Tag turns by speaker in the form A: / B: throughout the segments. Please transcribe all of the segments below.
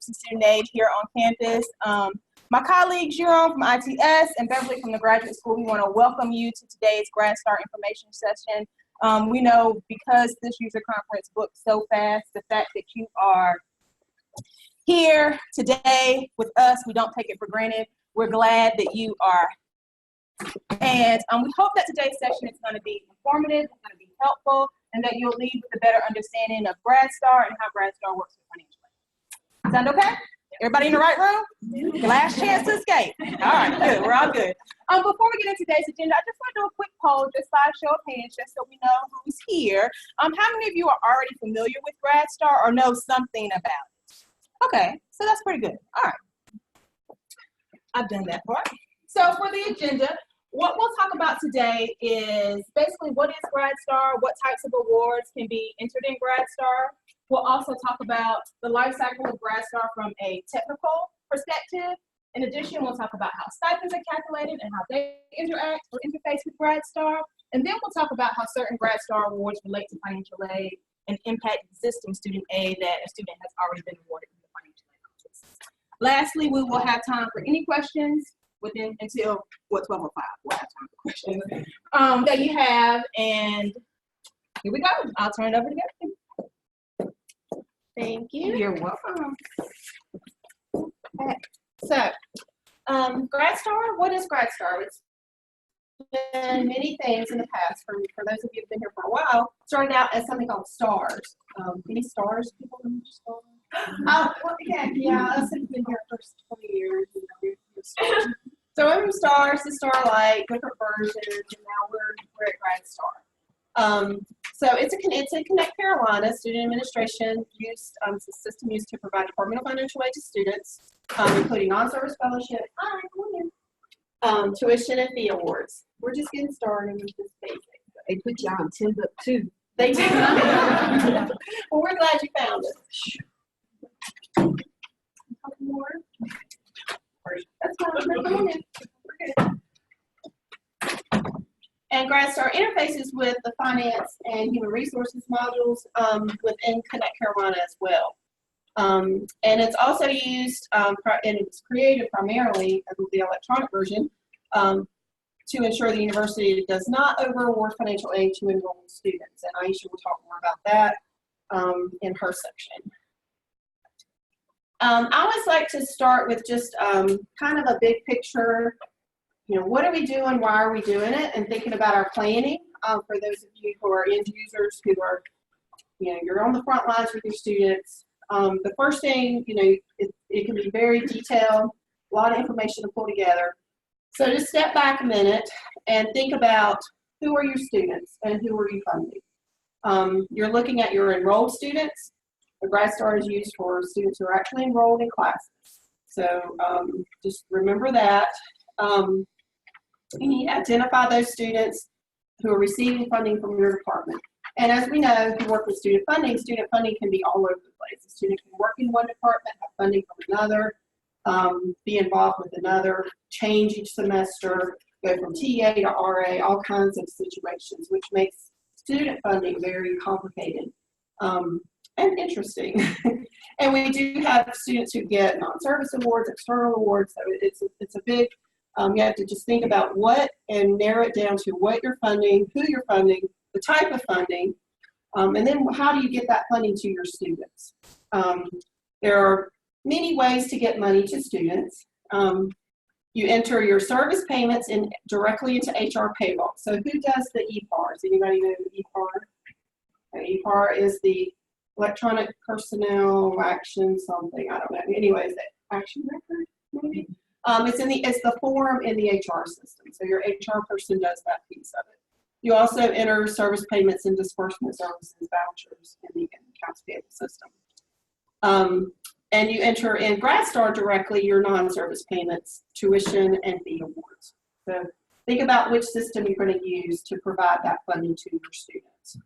A: scholarships and student aid here on campus. My colleague Jerome from ITS and Beverly from the graduate school, we want to welcome you to today's GradStar information session. We know because this user conference booked so fast, the fact that you are here today with us, we don't take it for granted. We're glad that you are. And we hope that today's session is going to be informative, it's going to be helpful, and that you'll leave with a better understanding of GradStar and how GradStar works with financial aid. Sound okay? Everybody in the right room? Last chance to escape. All right, good. We're all good. Before we get into today's agenda, I just want to do a quick poll, just by a show of hands, just so we know who's here. How many of you are already familiar with GradStar or know something about it? Okay, so that's pretty good. All right. I've done that part. So for the agenda, what we'll talk about today is basically what is GradStar, what types of awards can be entered in GradStar. We'll also talk about the life cycle of GradStar from a technical perspective. In addition, we'll talk about how stipends are calculated and how they interact or interface with GradStar. And then we'll talk about how certain GradStar awards relate to financial aid and impact existing student aid that a student has already been awarded in the financial aid process. Lastly, we will have time for any questions until 12:05. We'll have time for questions that you have. And here we go. I'll turn it over to Gary. Thank you. You're welcome. Okay. So, GradStar, what is GradStar? It's been many things in the past. For those of you who've been here for a while, started out as something called STARS. Any STARS? People remember STARS? Well, yeah, us have been here for 20 years. So we're from STARS to Starlight, different versions, and now we're at GradStar. So it's a Connect Carolina student administration used system used to provide Department of Financial Aid to students, including non-service fellowship, tuition and fee awards. We're just getting started with this basic.
B: They put you on Timbuktu.
A: They did. Well, we're glad you found us. A couple more. That's fine. And GradStar interfaces with the finance and human resources modules within Connect Carolina as well. And it's also used, and it's created primarily, the electronic version, to ensure the university does not over-award financial aid to enrolled students. And Aisha will talk more about that in her section. I always like to start with just kind of a big picture. You know, what are we doing? Why are we doing it? And thinking about our planning for those of you who are end users, who are, you're on the front lines with your students. The first thing, it can be very detailed, a lot of information to pull together. So just step back a minute and think about who are your students and who are you funding. You're looking at your enrolled students. The GradStar is used for students who are actually enrolled in classes. So just remember that. You need to identify those students who are receiving funding from your department. And as we know, if you work with student funding can be all over the place. A student can work in one department, have funding from another, be involved with another, change each semester, go from TA to RA, all kinds of situations, which makes student funding very complicated. And interesting. And we do have students who get non-service awards, external awards, so it's a big, you have to just think about what and narrow it down to what you're funding, who you're funding, the type of funding, and then how do you get that funding to your students. There are many ways to get money to students. You enter your service payments directly into HR payroll. So who does the EPARs? Anybody know EPAR? EPAR is the Electronic Personnel Action something, I don't know. Anyways, action record maybe. It's the form in the HR system. So your HR person does that piece of it. You also enter service payments and disbursement services vouchers in the accounts payable system. And you enter in GradStar directly your non-service payments, tuition, and fee awards. So think about which system you're going to use to provide that funding to your students.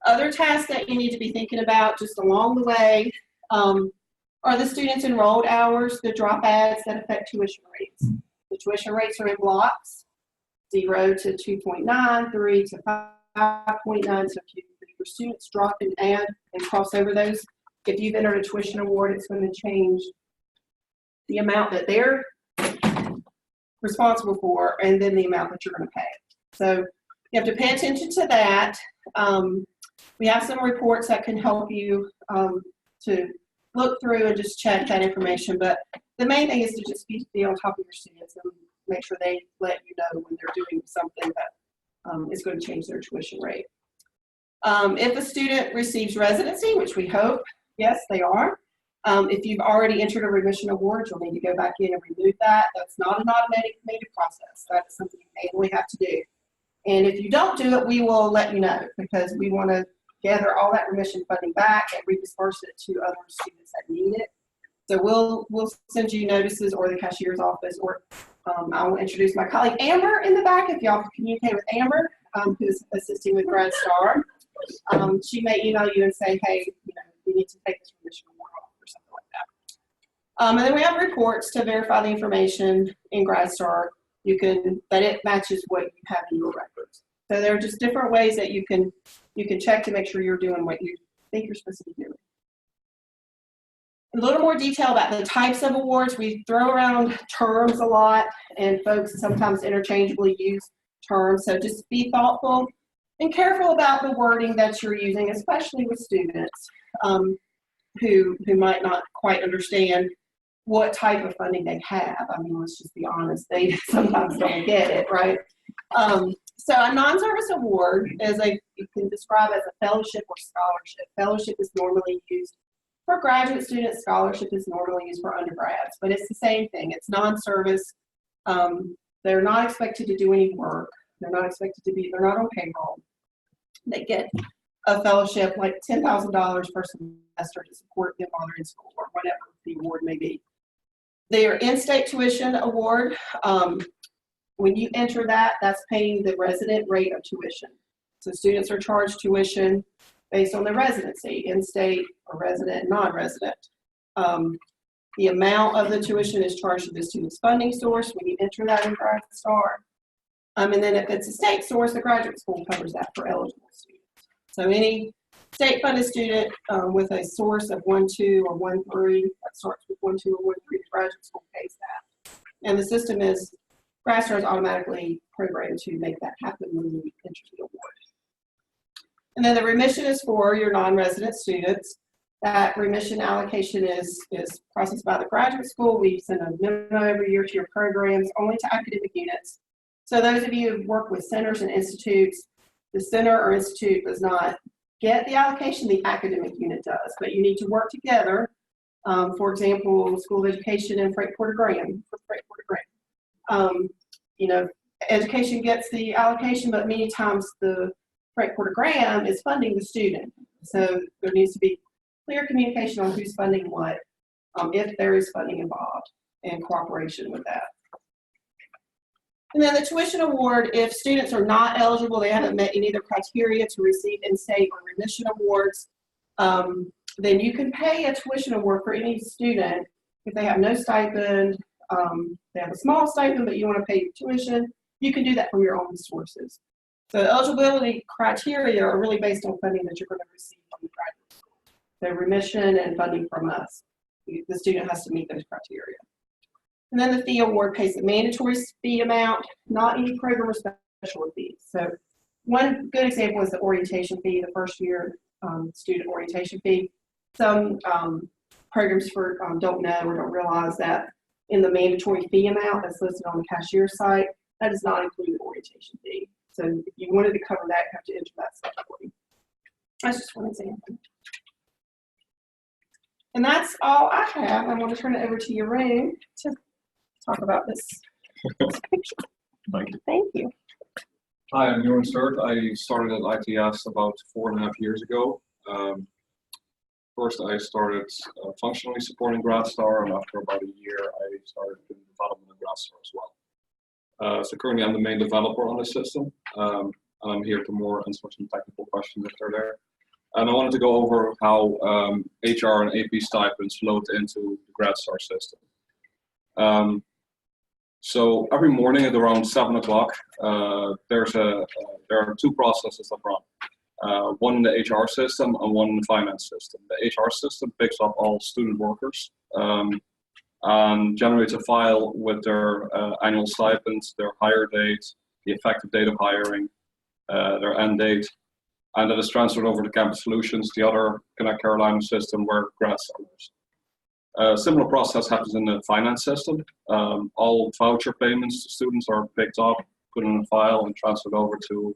A: Other tasks that you need to be thinking about just along the way are the students' enrolled hours, the drop ads that affect tuition rates. The tuition rates are in blocks, 0 to 2.9, 3 to 5.9. So if your students drop an ad and cross over those, If you've entered a tuition award, it's going to change the amount that they're responsible for and then the amount that you're going to pay. So you have to pay attention to that. We have some reports that can help you to look through and just check that information. But the main thing is to just be on top of your students and make sure they let you know when they're doing something that is going to change their tuition rate. If a student receives residency, which we hope, yes, they are. If you've already entered a remission award, you'll need to go back in and remove that. That's not an automated process. That's something you manually have to do. And if you don't do it, we will let you know, because we want to gather all that remission funding back and redisperse it to other students that need it. So we'll send you notices, or the cashier's office, or I will introduce my colleague Amber in the back if y'all can communicate with Amber, who's assisting with GradStar. She may email you and say, hey, you need to take this remission award off or something like that. And then we have reports to verify the information in GradStar. That it matches what you have in your records. So there are just different ways that you can check to make sure you're doing what you think you're supposed to be doing. A little more detail about the types of awards. We throw around terms a lot, and folks sometimes interchangeably use terms. So just be thoughtful and careful about the wording that you're using, especially with students who might not quite understand what type of funding they have. I mean, let's just be honest, they sometimes don't get it, right? So a non-service award you can describe as a fellowship or scholarship. Fellowship is normally used for graduate students, scholarship is normally used for undergrads, but it's the same thing. It's non-service. They're not expected to do any work. They're not on payroll. They get a fellowship, like $10,000 per semester to support them while they're in school, or whatever the award may be. Their in-state tuition award, when you enter that, that's paying the resident rate of tuition. So students are charged tuition based on their residency, in-state or resident, non-resident. The amount of the tuition is charged to the student's funding source when you enter that in GradStar. And then if it's a state source, the graduate school covers that for eligible students. So any state-funded student with a source of 1.2 or 1.3, that starts with 1.2 or 1.3, the graduate school pays that. And the system is, GradStar is automatically programmed to make that happen when you enter the award. And then the remission is for your non-resident students. That remission allocation is processed by the graduate school. We send a memo every year to your programs, only to academic units. So those of you who work with centers and institutes, the center or institute does not get the allocation, the academic unit does, but you need to work together. For example, School of Education and Freight Porter Graham. Education gets the allocation, but many times the Freight Porter Graham is funding the student. So there needs to be clear communication on who's funding what, if there is funding involved, and cooperation with that. And then the tuition award, if students are not eligible, they haven't met any of the criteria to receive in-state or remission awards, then you can pay a tuition award for any student if they have no stipend, they have a small stipend, but you want to pay your tuition, you can do that from your own sources. So eligibility criteria are really based on funding that you're going to receive from the graduate school. So remission and funding from us, the student has to meet those criteria. And then the fee award pays the mandatory fee amount, not any program or special fees. So one good example is the orientation fee, the first year student orientation fee. Some programs don't know or don't realize that in the mandatory fee amount that's listed on the cashier's site, that does not include the orientation fee. So if you wanted to cover that, you have to enter that separately. That's just one example. And that's all I have. I want to turn it over to Jeroen to talk about this picture. Thank you.
C: Hi, I'm Jeroen Sturt. I started at ITS about 4.5 years ago. First, I started functionally supporting GradStar, and after about a year, I started doing development in GradStar as well. So currently, I'm the main developer on the system, and I'm here to more answer some technical questions if they're there. And I wanted to go over how HR and AP stipends float into the GradStar system. So every morning at around 7 o'clock, there are two processes that run. one in the HR system and one in the finance system. The HR system picks up all student workers and generates a file with their annual stipends, their hire date, the effective date of hiring, their end date, and that is transferred over to Campus Solutions, the other Connect Carolina system where GradStar is. A similar process happens in the finance system. All voucher payments to students are picked up, put in a file, and transferred over to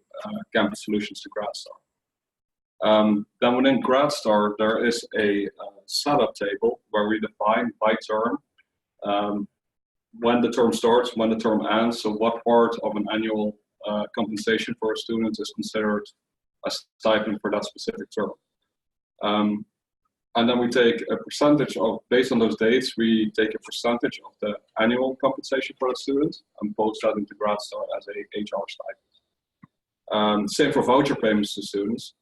C: Campus Solutions to GradStar. Then within GradStar, there is a setup table where we define by term when the term starts, when the term ends, so what part of an annual compensation for a student is considered a stipend for that specific term. And then we take a percentage of, based on those dates, we take a percentage of the annual compensation for the student and post that into GradStar as a HR stipend. Same for voucher payments to students.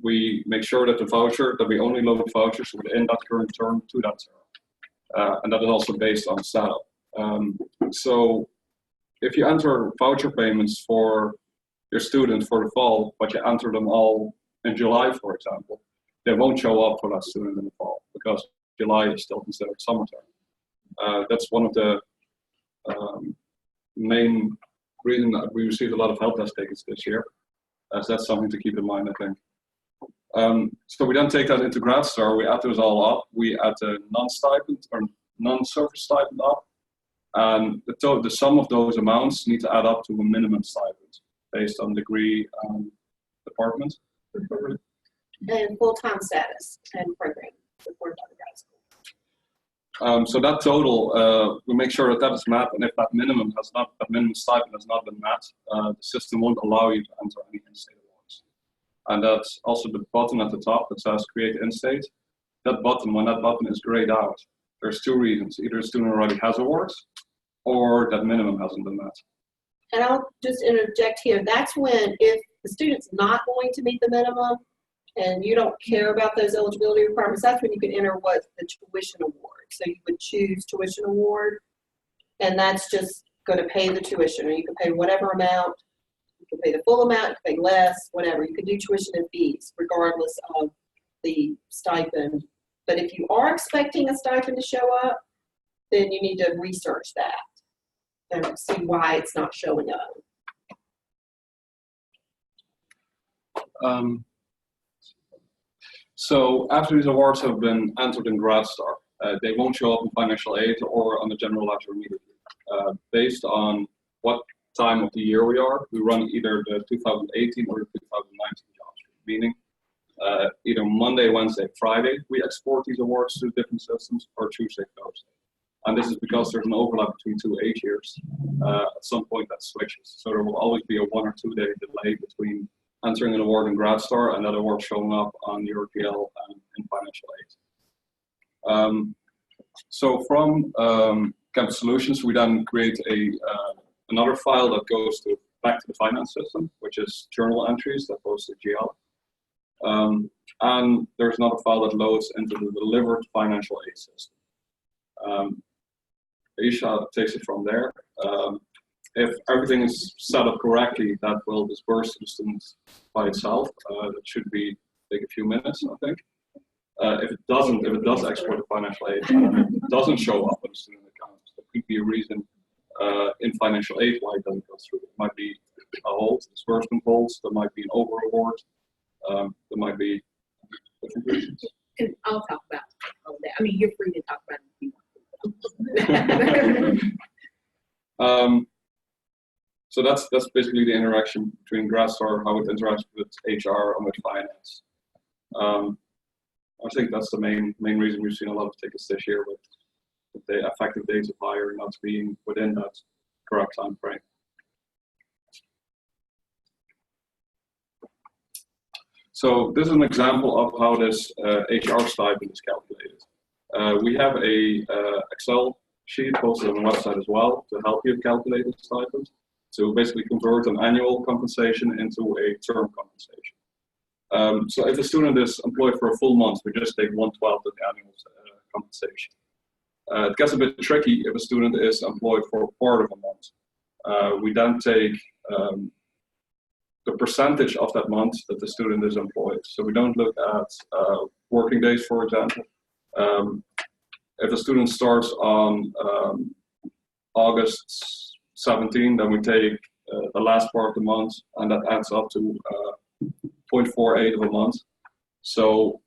C: We make sure that that we only load vouchers within that current term to that term. And that is also based on setup. So if you enter voucher payments for your student for the fall, but you enter them all in July, for example, they won't show up for that student in the fall because July is still considered summertime. That's one of the main reasons that we received a lot of help desk tickets this year, as that's something to keep in mind, I think. So we then take that into GradStar, we add those all up, we add the non-stipend or non-service stipend up, and the sum of those amounts need to add up to a minimum stipend based on degree and department.
A: And full-time status and program supported by the grad school.
C: So that total, we make sure that is met, and if that minimum stipend has not been met, the system won't allow you to enter any in-state awards. And that's also the button at the top that says create in-state. That button, when that button is grayed out, there's two reasons. Either the student already has awards, or that minimum hasn't been met.
A: And I'll just interject here. That's when, if the student's not going to meet the minimum, and you don't care about those eligibility requirements, that's when you can enter what's the tuition award. So you would choose tuition award, and that's just going to pay the tuition, or you can pay whatever amount. You can pay the full amount, you can pay less, whatever. You can do tuition and fees regardless of the stipend. But if you are expecting a stipend to show up, then you need to research that and see why it's not showing up.
C: So after these awards have been entered in GradStar, they won't show up in financial aid or on the general ledger immediately. Based on what time of the year we are, we run either the 2018 or the 2019 job stream, meaning either Monday, Wednesday, Friday, we export these awards to different systems, or Tuesday, Thursday. And this is because there's an overlap between 2 age years. At some point that switches. So there will always be a 1 or 2 day delay between entering an award in GradStar and that award showing up on your GL and in financial aid. So from Campus Solutions, we then create another file that goes back to the finance system, which is journal entries that goes to GL. And there's another file that loads into the delivered financial aid system. Aisha takes it from there. If everything is set up correctly, that will disperse to the students by itself. That should take a few minutes, I think. If it does export to financial aid and it doesn't show up on the student account, there could be a reason in financial aid why it doesn't go through. It might be a hold, disbursement holds, there might be an over award, there might be different reasons.
B: And I'll talk about all that. I mean, you're free to talk about it if you want.
C: So that's basically the interaction between GradStar, how it interacts with HR and with finance. I think that's the main reason we've seen a lot of tickets this year with the effective dates of hire not being within that correct time frame. So this is an example of how this HR stipend is calculated. We have a Excel sheet posted on the website as well to help you calculate the stipend. To basically convert an annual compensation into a term compensation. So if a student is employed for a full month, we just take 1/12 of the annual compensation. It gets a bit tricky if a student is employed for a part of a month. We then take the percentage of that month that the student is employed. So we don't look at working days, for example. If the student starts on August 17, then we take the last part of the month, and that adds up to 0.48 of a month. So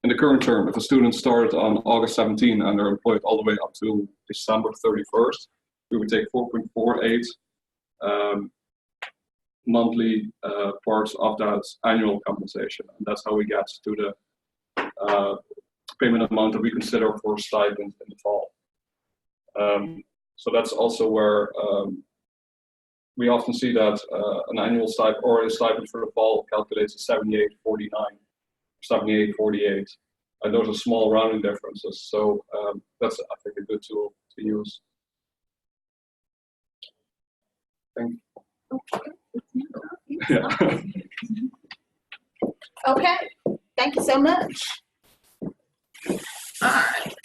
C: in the current term, if a student started on August 17 and they're employed all the way up to December 31st, we would take 4.48 monthly parts of that annual compensation. And that's how we get to the payment amount that we consider for stipends in the fall. So that's also where we often see that an annual stipend or a stipend for the fall calculates to 78.49, 78.48. And those are small rounding differences. So that's, I think, a good tool to use. Thank you. Yeah.
A: Okay, thank you so much. All right,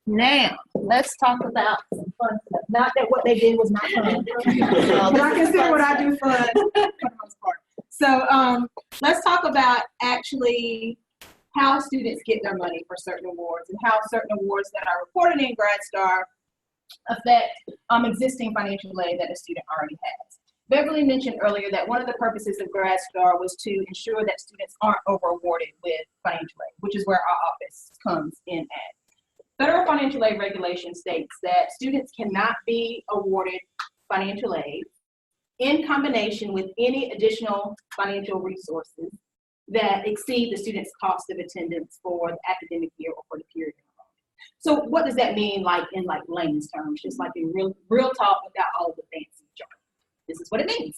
A: now let's talk about some fun stuff. Not that what they did was not fun, but I consider what I do fun for the most part. So let's talk about actually how students get their money for certain awards and how certain awards that are reported in GradStar affect existing financial aid that a student already has. Beverly mentioned earlier that one of the purposes of GradStar was to ensure that students aren't over-awarded with financial aid, which is where our office comes in at. Federal financial aid regulation states that students cannot be awarded financial aid in combination with any additional financial resources that exceed the student's cost of attendance for the academic year or for the period. So what does that mean, like in layman's terms, just like in real talk without all of the fancy jargon? This is what it means.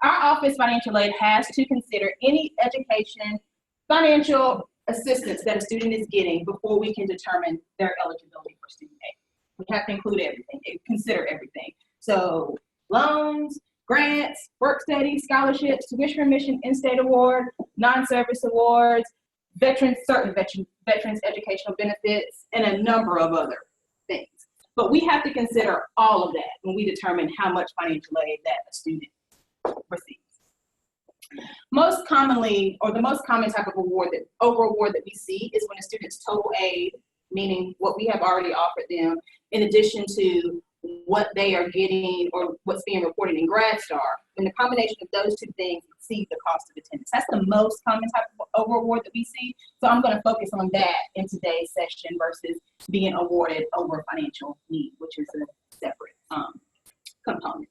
A: Our office financial aid has to consider any education, financial assistance that a student is getting before we can determine their eligibility for student aid. We have to include everything, consider everything. So loans, grants, work study, scholarships, tuition remission, in-state award, non-service awards, certain veterans educational benefits, and a number of other things. But we have to consider all of that when we determine how much financial aid that a student receives. Most commonly, or the most common type of award that we see is when a student's total aid, meaning what we have already offered them, in addition to what they are getting or what's being reported in GradStar, and the combination of those two things exceeds the cost of attendance. That's the most common type of over-award that we see. So I'm going to focus on that in today's session versus being awarded over financial need, which is a separate component.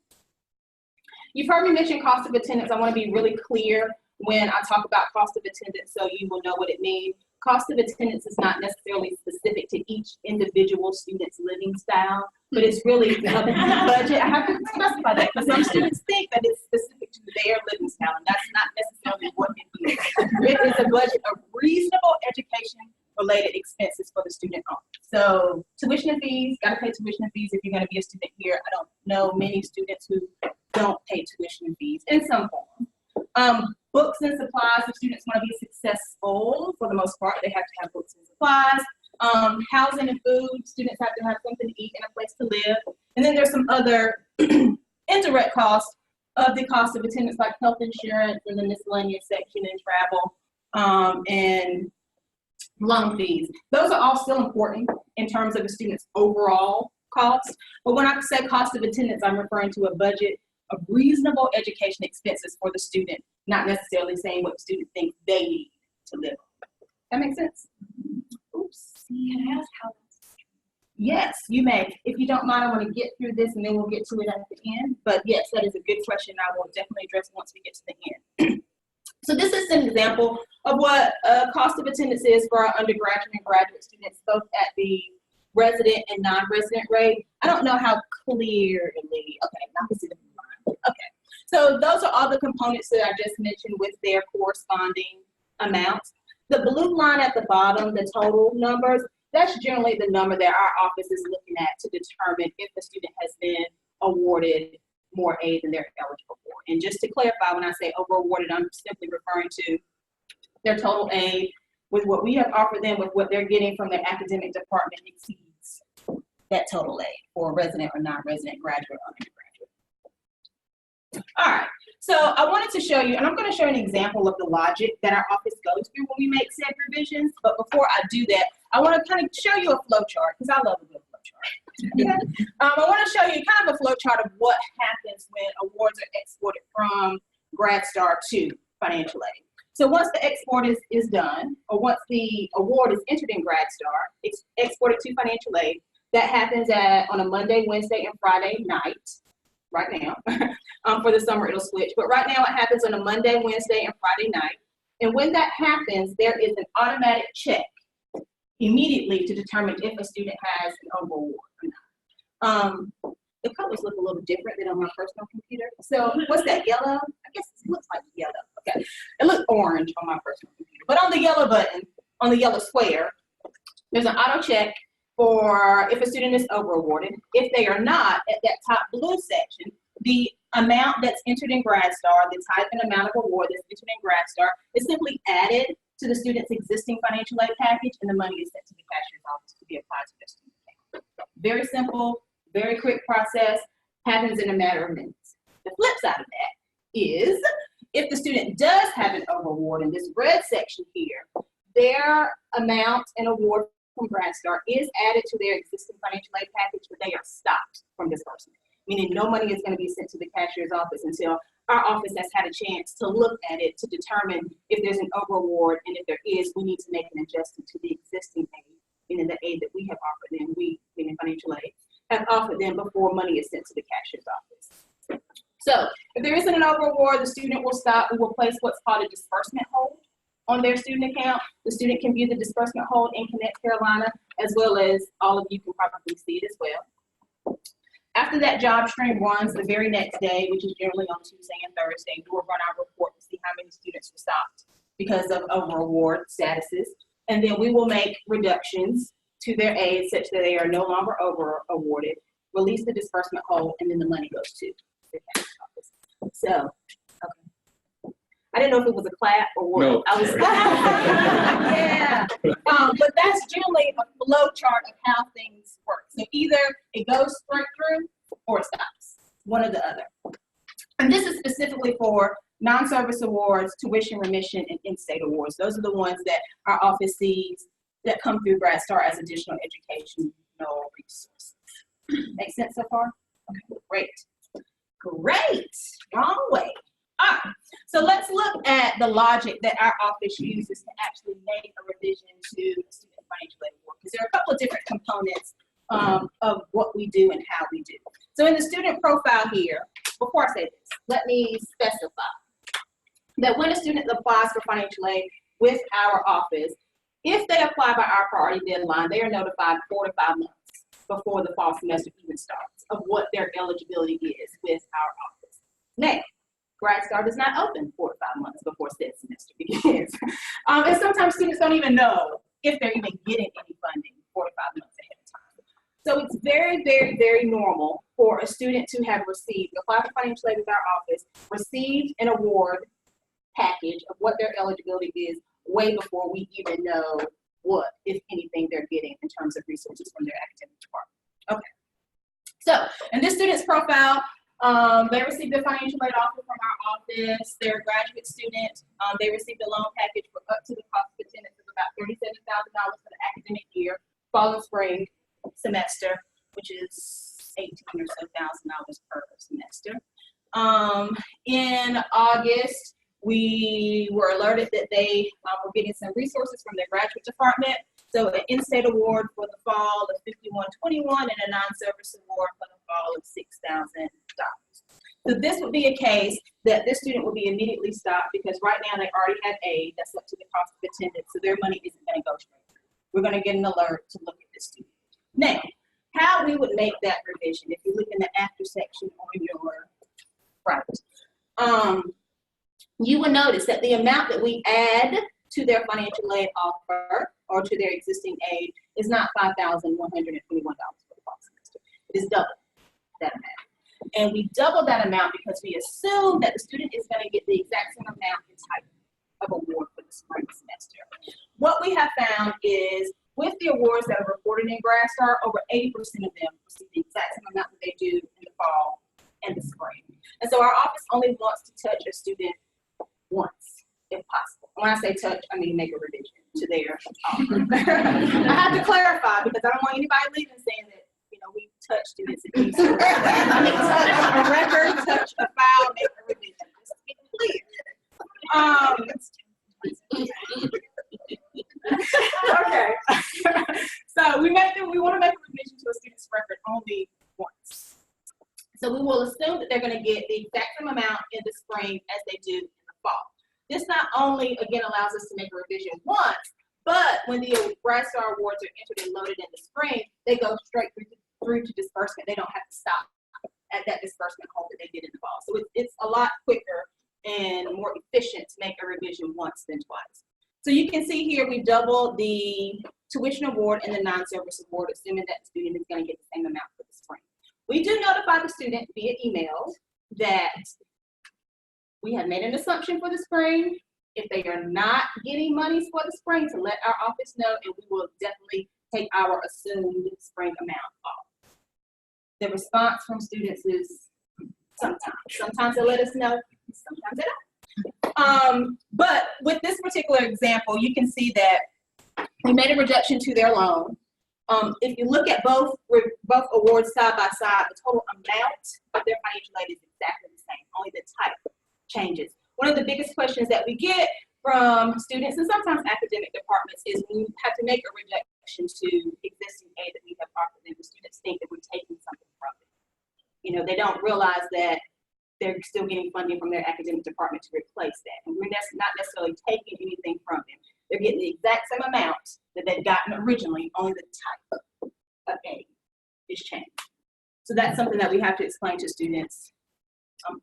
A: You've heard me mention cost of attendance. I want to be really clear when I talk about cost of attendance so you will know what it means. Cost of attendance is not necessarily specific to each individual student's living style, but it's really a budget. I have to specify that because some students think that it's specific to their living style, and that's not necessarily what it is. It is a budget of reasonable education-related expenses for the student only. So tuition and fees, got to pay tuition and fees if you're going to be a student here. I don't know many students who don't pay tuition and fees in some form. Books and supplies, if students want to be successful, for the most part, they have to have books and supplies. Housing and food, students have to have something to eat and a place to live. And then there's some other indirect costs of the cost of attendance, like health insurance and the miscellaneous section and travel, and loan fees. Those are all still important in terms of the student's overall cost. But when I say cost of attendance, I'm referring to a budget of reasonable education expenses for the student, not necessarily saying what the student thinks they need to live. That makes sense? Oops.
B: Can I ask how that's?
A: Yes, you may. If you don't mind, I want to get through this and then we'll get to it at the end. But yes, that is a good question. I will definitely address once we get to the end. So this is an example of what cost of attendance is for our undergraduate and graduate students, both at the resident and non-resident rate. I don't know how clearly, okay, now I can see the line. Okay, so those are all the components that I just mentioned with their corresponding amounts. The blue line at the bottom, the total numbers, that's generally the number that our office is looking at to determine if the student has been awarded more aid than they're eligible for. And just to clarify, when I say over awarded, I'm simply referring to their total aid with what we have offered them, with what they're getting from their academic department exceeds that total aid for resident or non-resident, graduate or undergraduate. All right,
D: So I wanted to show you, and I'm going to show you an example of the logic that our office goes through when we make said revisions. But before I do that, I want to kind of show you a flow chart because I love a good flow chart. Okay? I want to show you kind of a flow chart of what happens when awards are exported from GradStar to financial aid. So once the export is done, or once the award is entered in GradStar, it's exported to financial aid. That happens on a Monday, Wednesday, and Friday night. Right now, for the summer it'll switch, but right now it happens on a Monday, Wednesday, and Friday night. And when that happens, there is an automatic check immediately to determine if a student has an over award or not. The colors look a little different than on my personal computer. So what's that, yellow? I guess it looks like yellow. Okay, it looks orange on my personal computer, but on the yellow button, on the yellow square, there's an auto check for if a student is over awarded. If they are not, at that top blue section, the amount that's entered in GradStar, the type and amount of award that's entered in GradStar, is simply added to the student's existing financial aid package, and the money is sent to the cashier's office to be applied to their student account. Very simple, very quick process, happens in a matter of minutes. The flip side of that is if the student does have an over award in this red section here, their amount and award from GradStar is added to their existing financial aid package, but they are stopped from disbursement, meaning no money is going to be sent to the cashier's office until our office has had a chance to look at it to determine if there's an over award, and if there is, we need to make an adjustment to the existing aid, meaning the aid that we have offered them, we, meaning financial aid, have offered them before money is sent to the cashier's office. So if there isn't an over award, the student will stop. We will place what's called a disbursement hold on their student account. The student can view the disbursement hold in Connect Carolina, as well as all of you can probably see it as well. After that job stream runs, the very next day, which is generally on Tuesday and Thursday, we will run our report to see how many students were stopped because of over award statuses. And then we will make reductions to their aid such that they are no longer over awarded, release the disbursement hold, and then the money goes to the cashier's office. So, okay. I didn't know if it was a clap or what.
C: No,
D: I was, yeah. But that's generally a flow chart of how things work. So either it goes straight through or it stops, one or the other. And this is specifically for non-service awards, tuition remission, and in-state awards. Those are the ones that our office sees that come through GradStar as additional educational resources. Make sense so far? Okay, great. Great. Wrong way. All right, so let's look at the logic that our office uses to actually make a revision to the student financial aid award, because there are a couple of different components of what we do and how we do. So in the student profile here, before I say this, let me specify that when a student applies for financial aid with our office, if they apply by our priority deadline, they are notified 4 to 5 months before the fall semester even starts of what their eligibility is with our office. Now, GradStar does not open 4 to 5 months before said semester begins. And sometimes students don't even know if they're even getting any funding 4 to 5 months ahead of time. So it's very, very, very normal for a student to have applied for financial aid with our office, received an award package of what their eligibility is way before we even know what, if anything, they're getting in terms of resources from their academic department. Okay. So in this student's profile, they received a financial aid offer from our office. They're a graduate student. They received a loan package for up to the cost of attendance of about $37,000 for the academic year, fall and spring semester, which is $18,000 or so per semester. In August, we were alerted that they were getting some resources from their graduate department. So an in-state award for the fall of $51.21 and a non-service award for the fall of $6,000. So this would be a case that this student will be immediately stopped because right now they already have aid that's up to the cost of attendance, so their money isn't going to go straight through. We're going to get an alert to look at this student. Now, how we would make that revision, if you look in the after section on your right, you will notice that the amount that we add to their financial aid offer or to their existing aid is not $5,121 for the fall semester. It is double that amount. And we double that amount because we assume that the student is going to get the exact same amount and type of award for the spring semester. What we have found is with the awards that are reported in GradStar, over 80% of them receive the exact same amount that they do in the fall and the spring. And so our office only wants to touch a student once, if possible. When I say touch, I mean make a revision to their offer. I have to clarify because I don't want anybody leaving saying that, you know, we touch students at these schools. I mean, touch a record, touch a file, make a revision. Just to be clear. Okay. So we want to make a revision to a student's record only once. So we will assume that they're going to get the exact same amount in the spring as they do in the fall. This not only, again, allows us to make a revision once, but when the GradStar awards are entered and loaded in the spring, they go straight through to disbursement. They don't have to stop at that disbursement hole that they did in the fall. So it's a lot quicker and more efficient to make a revision once than twice. So you can see here we doubled the tuition award and the non-service award, assuming that the student is going to get the same amount for the spring. We do notify the student via email that we have made an assumption for the spring. If they are not getting monies for the spring, to let our office know, and we will definitely take our assumed spring amount off. The response from students is sometimes they let us know, sometimes they don't. But with this particular example, you can see that we made a reduction to their loan. If you look at both awards side by side, the total amount of their financial aid is exactly the same, only the type changes. One of the biggest questions that we get from students and sometimes academic departments is when you have to make a reduction to existing aid that we have offered them, the students think that we're taking something from them. You know, they don't realize that they're still getting funding from their academic department to replace that. And we're not necessarily taking anything from them. They're getting the exact same amount that they'd gotten originally, only the type of aid is changed. So that's something that we have to explain to students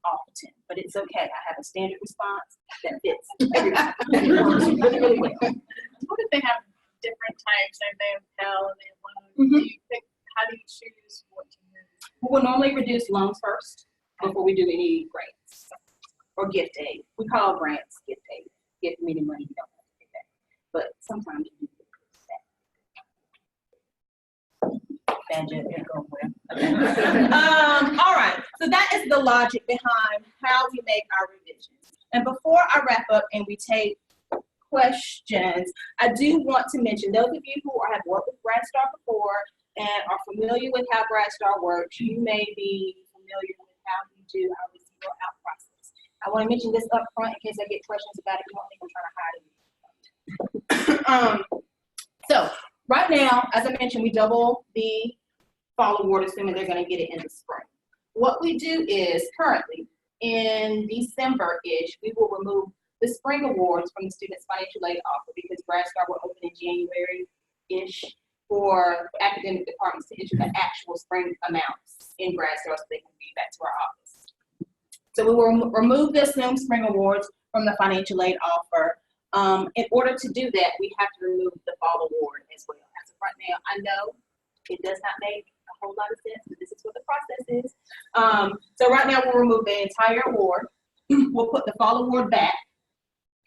D: often, but it's okay. I have a standard response that fits everybody. It works really, really well.
E: What if they have different types, like they have Pell and they have loan? Do you think, how do you choose what to use?
D: We will normally reduce loans first before we do any grants or gift aid. We call grants gift aid. Gift meaning money you don't have to pay back, but sometimes you do get that. Bad joke, didn't go well. All right, so that is the logic behind how we make our revisions. And before I wrap up and we take questions, I do want to mention those of you who have worked with GradStar before and are familiar with how GradStar works, you may be familiar with how we do our receive or out process. I want to mention this up front in case I get questions about it. You don't think I'm trying to hide it. So right now, as I mentioned, we double the fall award, assuming they're going to get it in the spring. What we do is currently in December-ish, we will remove the spring awards from the student's financial aid offer because GradStar will open in January-ish for academic departments to enter the actual spring amounts in GradStar so they can be back to our office. So we will remove the assumed spring awards from the financial aid offer. In order to do that, we have to remove the fall award as well. As of right now, I know it does not make a whole lot of sense, but this is what the process is. So right now we'll remove the entire award. We'll put the fall award back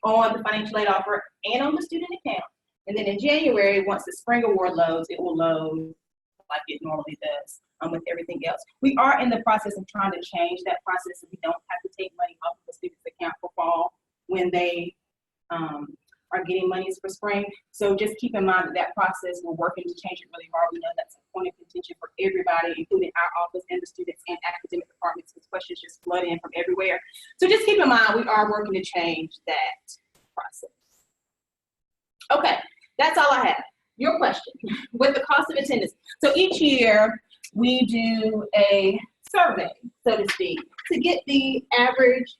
D: on the financial aid offer and on the student account. And then in January, once the spring award loads, it will load like it normally does with everything else. We are in the process of trying to change that process so we don't have to take money off the student's account for fall when they are getting monies for spring. So just keep in mind that process, we're working to change it really hard. We know that's a point of contention for everybody, including our office and the students and academic departments, because questions just flood in from everywhere. So just keep in mind, we are working to change that process. Okay, that's all I have. Your question, with the cost of attendance. So each year we do a survey, so to speak, to get the average,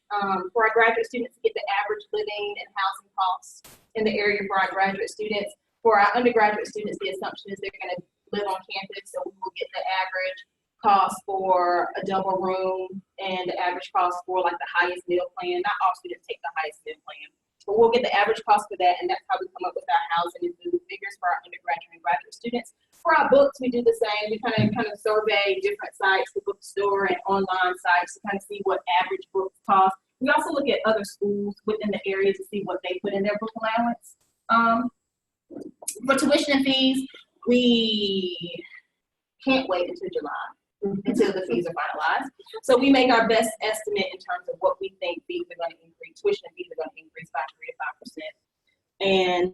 D: for our graduate students, to get the average living and housing costs in the area for our graduate students. For our undergraduate students, the assumption is they're going to live on campus, so we will get the average cost for a double room and the average cost for like the highest meal plan. Not all students take the highest meal plan, but we'll get the average cost for that, and that's how we come up with our housing and food figures for our undergraduate and graduate students. For our books, we do the same. We kind of survey different sites, the bookstore and online sites, to kind of see what average books cost. We also look at other schools within the area to see what they put in their book allowance. For tuition and fees, we can't wait until July. until the fees are finalized. So we make our best estimate in terms of what we think fees are going to increase, tuition fees are going to increase by 3 to 5%. And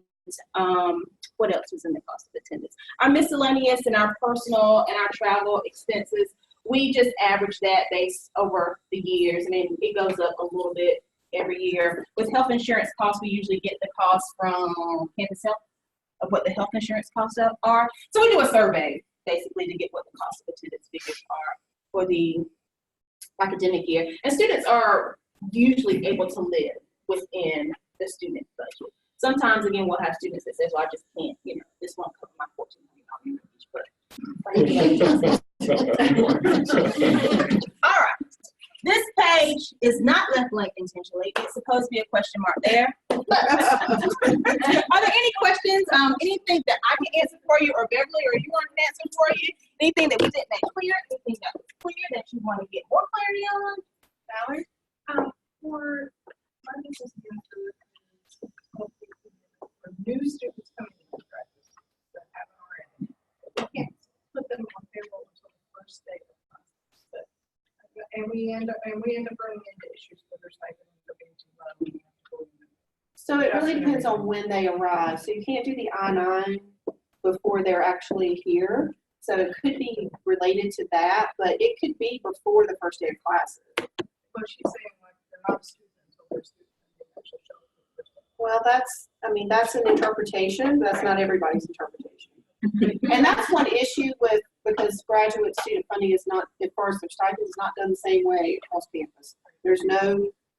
D: what else was in the cost of attendance? Our miscellaneous and our personal and our travel expenses, we just average that based over the years. I mean, it goes up a little bit every year. With health insurance costs, we usually get the cost from Campus Health of what the health insurance costs are. So we do a survey basically to get what the cost of attendance figures are for the academic year. And students are usually able to live within the student budget. Sometimes, again, we'll have students that say, well, I just can't, this won't cover my $1,400 but all right. This page is not left blank intentionally. It's supposed to be a question mark there. Are there any questions? Anything that I can answer for you, or Beverly, or you want an answer for you? Anything that we didn't make clear? Anything that was clear that you want to get more clarity on? Valerie?
E: For new students coming into practice that haven't already, we can't put them on payroll until the first day of class. And we end up running into issues with their stipend being too low.
A: So it really depends on when they arrive. So you can't do the I-9 before they're actually here. So it could be related to that, but it could be before the first day of classes.
E: But she's saying like they're not students until they're students and they actually show up for the first day.
A: Well, that's an interpretation. That's not everybody's interpretation. And that's one issue because graduate student funding is not, as far as their stipend, is not done the same way across campus.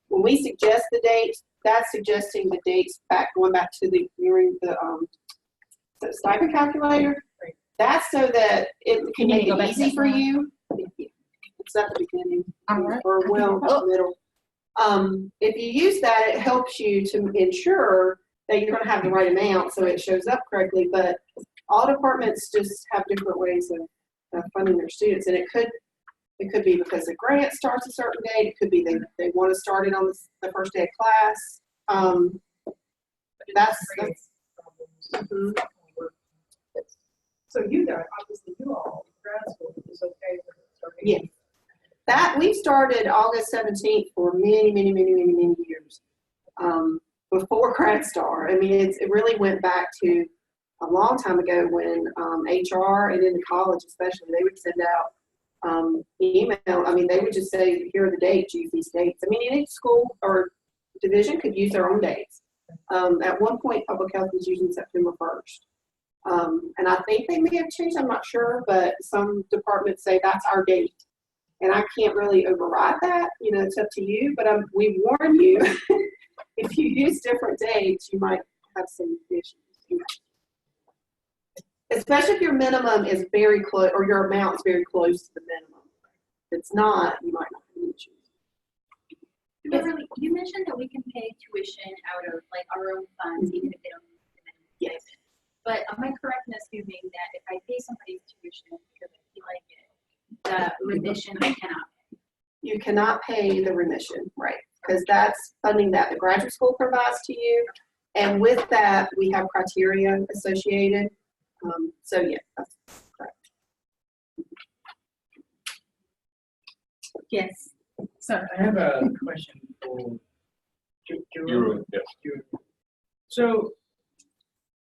A: When we suggest the dates, that's suggesting the dates going back to during the stipend calculator. That's so that it can make it easy for you. It's at the beginning, or middle. If you use that, it helps you to ensure that you're going to have the right amount so it shows up correctly. But all departments just have different ways of funding their students, and it could be because the grant starts a certain date. It could be they want to start it on the first day of class. That's
E: So you guys, obviously you all, grad school is okay with it starting.
A: Yeah. That we started August 17th for many years before GradStar. I mean, it really went back to a long time ago when HR and in the college especially, they would send out email. I mean, they would just say, here are the dates, use these dates. I mean, each school or division could use their own dates. At one point, public health was using September 1st. And I think they may have changed, I'm not sure, but some departments say that's our date. And I can't really override that, it's up to you, but we warn you, if you use different dates, you might have some issues. Especially if your minimum is very close, or your amount is very close to the minimum. If it's not, you might not have issues.
F: Beverly, you mentioned that we can pay tuition out of like our own funds, even if they don't use the minimum.
A: Yes.
F: But am I correct in assuming that if I pay somebody's tuition because I feel like it, the remission I cannot pay?
A: You cannot pay the remission, right? Because that's funding that the graduate school provides to you. And with that, we have criteria associated. So yeah, that's correct.
D: Yes.
G: So I have a question for
C: Euro, yes.
G: So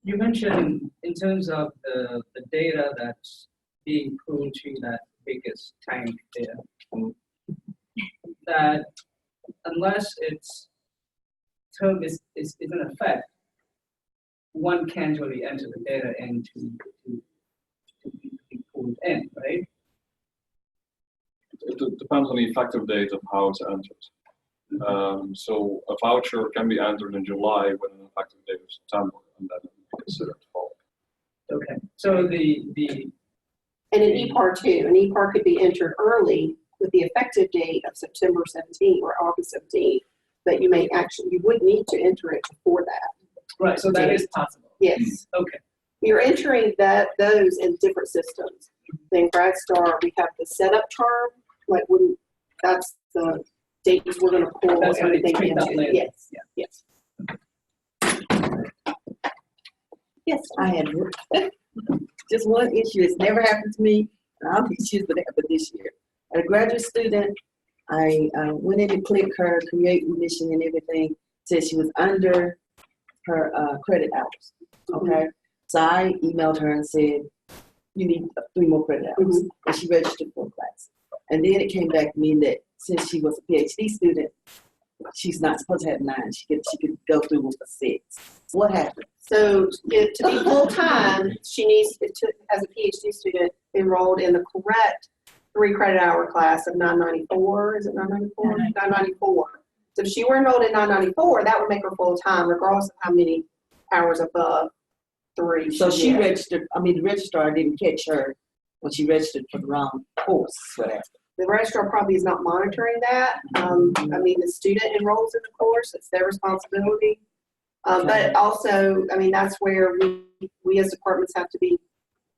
G: you mentioned in terms of the data that's being pulled to that biggest tank there, that unless its term is in effect, one can't really enter the data and to be pulled in, right?
C: It depends on the effective date of how it's entered. So a voucher can be entered in July with an effective date of September, and then it will be considered fall.
G: Okay. So
A: And an EPAR too. An EPAR could be entered early with the effective date of September 17th or August 17th, but you would need to enter it before that.
G: right. So that is possible.
A: Yes.
G: Okay.
A: You're entering those in different systems. Then GradStar, we have the setup term, that's the dates we're going to pull
G: That's when it's
A: everything
G: picked up
A: into.
G: later.
A: Yes.
G: Yeah.
A: Yes. Yes.
H: I had just one issue. It's never happened to me. I don't think she's been there for this year. As a graduate student, I went in to click her create remission and everything. Said she was under her credit hours. Okay, so I emailed her and said, "You need 3 more credit hours," and she registered for a class. And then it came back to me that since she was a PhD student, she's not supposed to have 9. She could go through with a 6. What happened?
A: So to be full-time, she needs to, as a PhD student, enrolled in the correct 3 credit hour class of 994. Is it 994? 994. So if she were enrolled in 994, that would make her full-time regardless of how many hours above 3.
H: So she
A: had.
H: registered, the registrar didn't catch her when she registered for the wrong course. Whatever.
A: The registrar probably is not monitoring that. The student enrolls in the course, it's their responsibility. But also, that's where we as departments have to be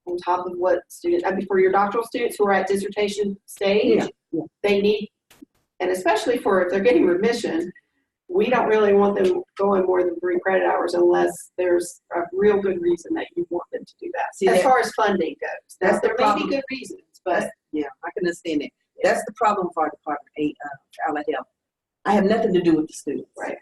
A: on top of what students, for your doctoral students who are at dissertation stage, they need, and especially if they're getting remission, we don't really want them going more than 3 credit hours unless there's a real good reason that you want them to do that.
H: See,
A: as far as funding goes.
H: That's the
A: There may
H: problem.
A: be good reasons, but
H: I can understand that. That's the problem for our Department of Health. I have nothing to do with the students.
A: Right.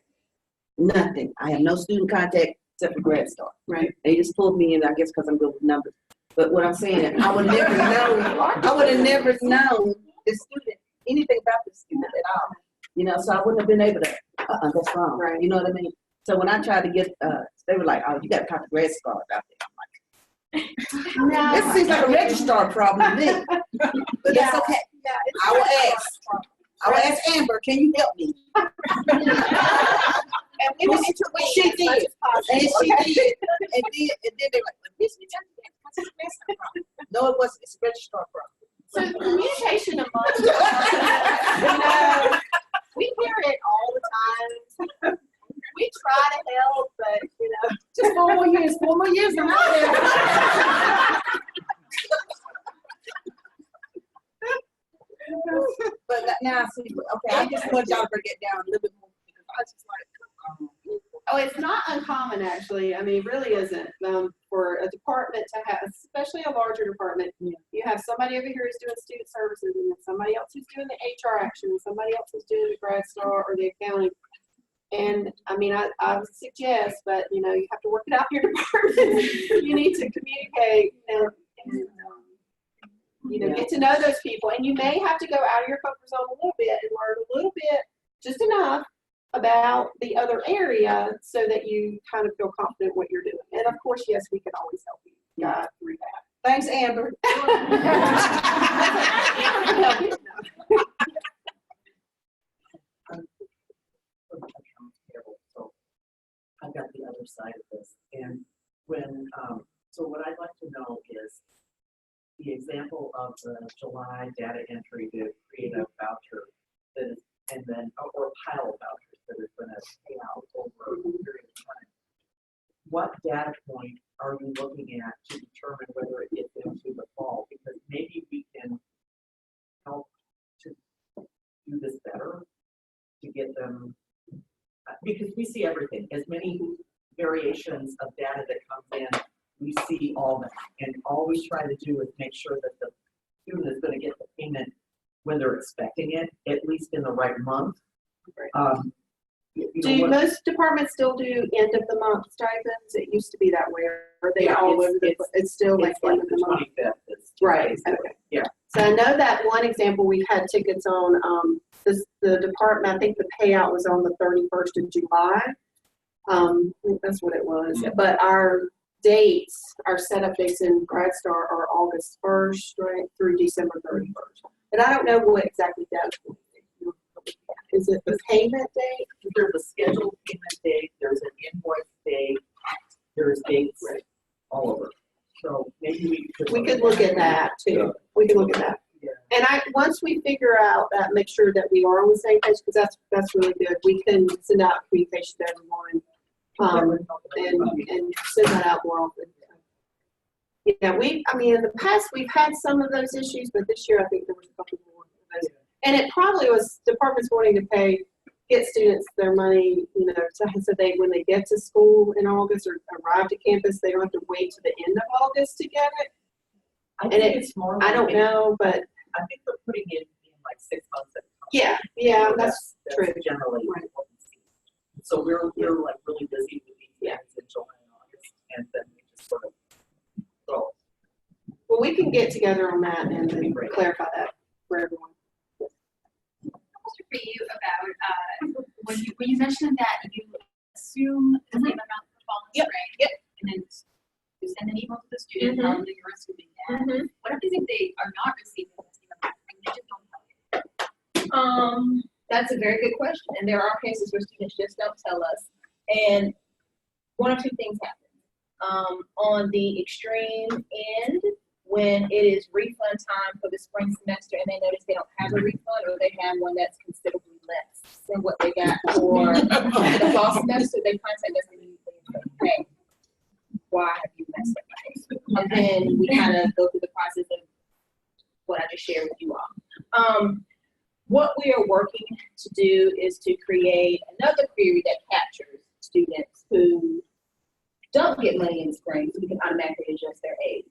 H: Nothing. I have no student contact except for GradStar.
A: right.
H: They just pulled me in, I guess, because I'm good with numbers. But what I'm saying, I would never know. I would have never known the student anything about the student at all. So I wouldn't have been able to. That's wrong.
A: Right.
H: You know what I mean? So when I tried to get, they were like, "Oh, you got to talk to GradStar about that."
A: No.
H: This seems like a registrar problem to me. But that's okay. I will ask Amber, can you help me?
A: And we will intervene
H: She
A: as much
H: did.
A: as possible.
H: And she did. And then they were like, well, this is a problem. No, it wasn't. It's a registrar problem.
A: So the communication amongst we hear it all the time. We try to help, but
D: Just 4 more years, 4 more years, and I'm there.
H: But now, see, okay, I just want y'all to break it down a little bit more because I was just like,
A: oh, it's not uncommon actually. It really isn't for a department to have, especially a larger department. You have somebody over here who's doing student services, and then somebody else who's doing the HR action, and somebody else who's doing the GradStar or the accounting. And I would suggest, but you have to work it out in your department. You need to communicate and get to know those people. And you may have to go out of your comfort zone a little bit and learn a little bit, just enough, about the other area so that you kind of feel confident what you're doing. And of course, yes, we can always help you guide through that.
H: thanks, Amber. So I've got the other side of this. And when, so what I'd like to know is the example of the July data entry to create a voucher that is, and then, or a pile of vouchers that is going to pay out over a period of time. What data point are you looking at to determine whether it gets into the fall? Because maybe we can help to do this better, to get them, because we see everything. As many variations of data that comes in, we see all that. And all we try to do is make sure that the student is going to get the payment when they're expecting it, at least in the right month.
A: Do most departments still do end of the month stipends? It used to be that way. Or they all over the it's still like end of the month.
H: 25th.
A: Right. Okay.
H: Yeah.
A: So I know that one example we've had tickets on the department. I think the payout was on the 31st of July. I think that's what it was.
C: Mm-hmm.
A: But our dates, our setup dates in GradStar are August 1st, right, through December 31st. And I don't know what exactly that is. It the payment date?
H: There's a scheduled payment date, there's an invoice date, there's dates all over. So maybe
A: We could look at that too.
C: Yeah.
A: We could look at that.
H: Yeah.
A: And once we figure out that, make sure that we are on the same page, because that's really good. We can send out communication to everyone and send that out more often. Yeah, in the past we've had some of those issues, but this year I think there was a couple more of those. And it probably was departments wanting to get students their money, so they, when they get to school in August or arrive to campus, they don't have to wait to the end of August to get it.
H: I
A: And
H: think it's more.
A: I don't
H: like-
A: know, but
H: I think they're putting it in like 6 months at a time.
A: yeah, that's true.
H: Generally
A: Right.
H: what we see. So we're like really busy with these things in July and August, and then we just sort of go.
A: Well, we can get together on that and
H: That'd be great.
A: clarify that for everyone.
F: Question for you about when you mentioned that you assume the same amount for fall and
D: Yep,
F: spring.
D: yep.
F: And then you send an email to the student telling them you're assuming that. What if they are not receiving the same amount and they just don't tell you?
D: That's a very good question, and there are cases where students just don't tell us. And one of two things happen. On the extreme end, when it is refund time for the spring semester and they notice they don't have a refund or they have one that's considerably less than what they got for the fall semester, they contact us immediately and say, hey, why have you messed up? And then we kind of go through the process of what I just shared with you all. What we are working to do is to create another query that captures students who don't get money in the spring, so we can automatically adjust their aid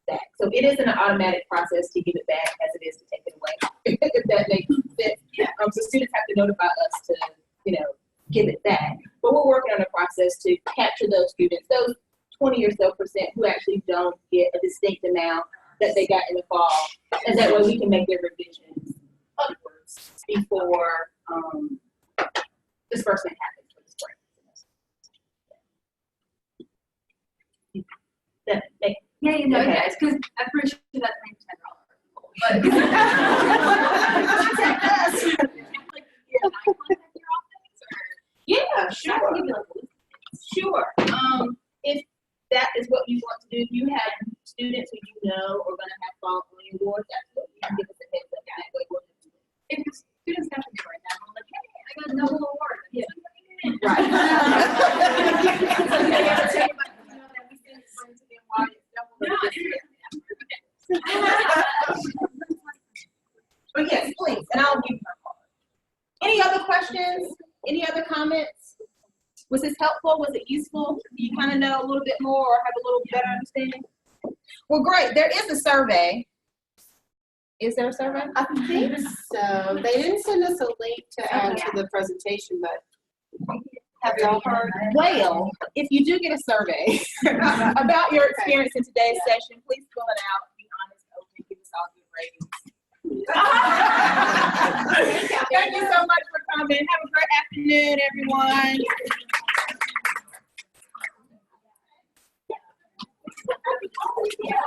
D: back. So it isn't an automatic process to give it back as it is to take it away, if that makes sense. So students have to notify us to, give it back. But we're working on a process to capture those students, those 20 or so percent who actually don't get a distinct amount that they got in the fall, and that way we can make their revisions upwards before disbursement happens for the spring semester. That make
F: Yeah, you know,
D: Okay.
F: guys, because I'm pretty sure that's $10. But
D: Yeah, sure. Sure. If that is what you want to do, if you have students who you know are gonna have fall on boards, absolutely, you can give us a heads up, that way we'll do it.
F: if the students come to me right now, I'm like, hey, I got a double award.
D: Yeah.
F: Right.
D: But yes, please, and I'll give you my card. Any other questions? Any other comments? Was this helpful? Was it useful? Do you kind of know a little bit more or have a little better understanding? Well, great. There is a survey. Is there a survey?
A: I think so. They didn't send us a link to add to the presentation, but have y'all heard?
D: Well, if you do get a survey about your experience in today's session, please fill it out. Be honest, open, give us all good ratings. Thank you so much for coming. Have a great afternoon, everyone. Yeah.